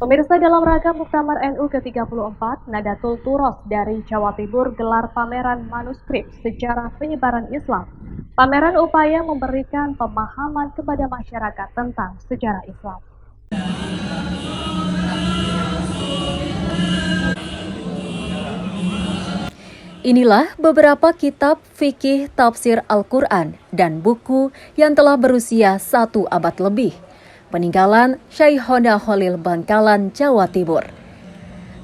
Pemirsa, dalam rangka Muktamar NU ke-34, Nadatul Turos dari Jawa Timur gelar pameran manuskrip sejarah penyebaran Islam. Pameran upaya memberikan pemahaman kepada masyarakat tentang sejarah Islam. Inilah beberapa kitab fikih tafsir Al-Quran dan buku yang telah berusia 1 abad lebih. Peninggalan Syekhona Khalil Bangkalan, Jawa Timur.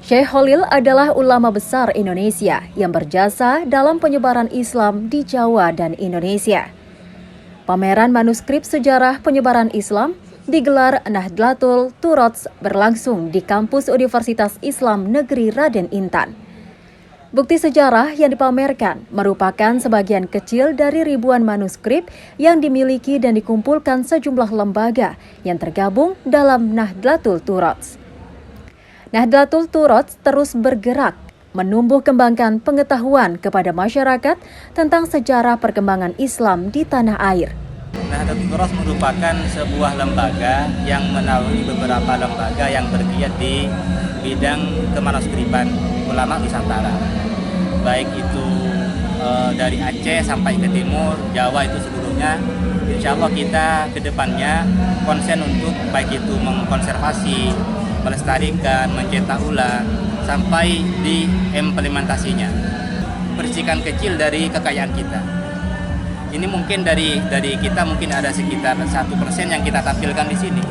Syekh Khalil adalah ulama besar Indonesia yang berjasa dalam penyebaran Islam di Jawa dan Indonesia. Pameran manuskrip sejarah penyebaran Islam digelar Nahdlatul Turots berlangsung di kampus Universitas Islam Negeri Raden Intan. Bukti sejarah yang dipamerkan merupakan sebagian kecil dari ribuan manuskrip yang dimiliki dan dikumpulkan sejumlah lembaga yang tergabung dalam Nahdlatul Turots. Nahdlatul Turots terus bergerak menumbuh kembangkan pengetahuan kepada masyarakat tentang sejarah perkembangan Islam di tanah air. Nahdlatul Turots merupakan sebuah lembaga yang menaungi beberapa lembaga yang bergiat di bidang kemanuskripan ulama Nusantara, baik itu dari Aceh sampai ke timur, Jawa itu seluruhnya. Insya Allah kita ke depannya konsen untuk baik itu mengkonservasi, melestarikan, mencetak ulang, sampai di implementasinya. Percikan kecil dari kekayaan kita. Ini mungkin dari kita mungkin ada sekitar 1% yang kita tampilkan di sini.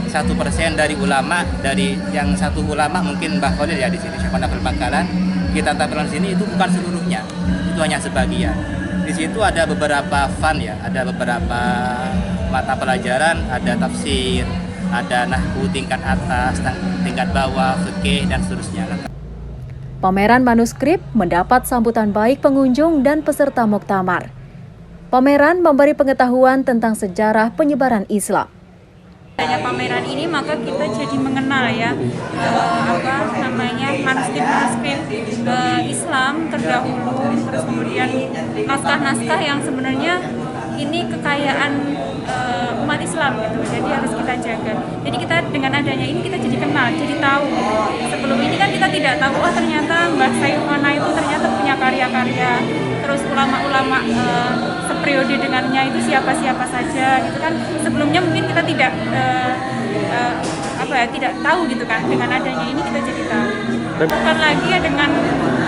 1% dari ulama, dari yang satu ulama mungkin Mbah Khalil ya di sini, Syekhona Khalil Bangkalan, kita tampilkan di sini itu bukan seluruhnya, itu hanya sebagian. Di situ ada beberapa fun ya, ada beberapa mata pelajaran, ada tafsir, ada nahwu tingkat atas, tingkat bawah, fikih dan seterusnya. Pameran manuskrip mendapat sambutan baik pengunjung dan peserta muktamar. Pameran memberi pengetahuan tentang sejarah penyebaran Islam. Adanya pameran ini maka kita jadi mengenal ya manuskrip Islam terdahulu, terus kemudian naskah-naskah yang sebenarnya ini kekayaan umat Islam gitu, jadi harus kita jaga. Jadi kita dengan adanya ini kita jadi kenal, jadi tahu. Sebelum ini kan kita tidak tahu, oh ternyata Mbah Syekhona itu ternyata punya karya-karya, terus ulama-ulama seperiode dengannya itu siapa-siapa saja gitu kan. Sebelumnya mungkin kita tidak tidak tahu gitu kan. Dengan adanya ini kita jadi tahu. Bukan lagi ya dengan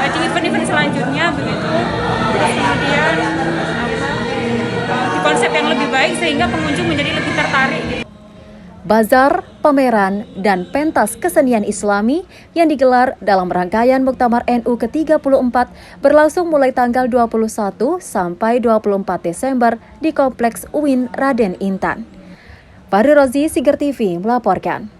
di event-event selanjutnya begitu. Terus kemudian di konsep yang lebih baik sehingga pengunjung menjadi lebih tertarik gitu. Bazar, pameran, dan pentas kesenian Islami yang digelar dalam rangkaian Muktamar NU ke-34 berlangsung mulai tanggal 21 sampai 24 Desember di Kompleks UIN Raden Intan. Fahri Rozi, Siger TV melaporkan.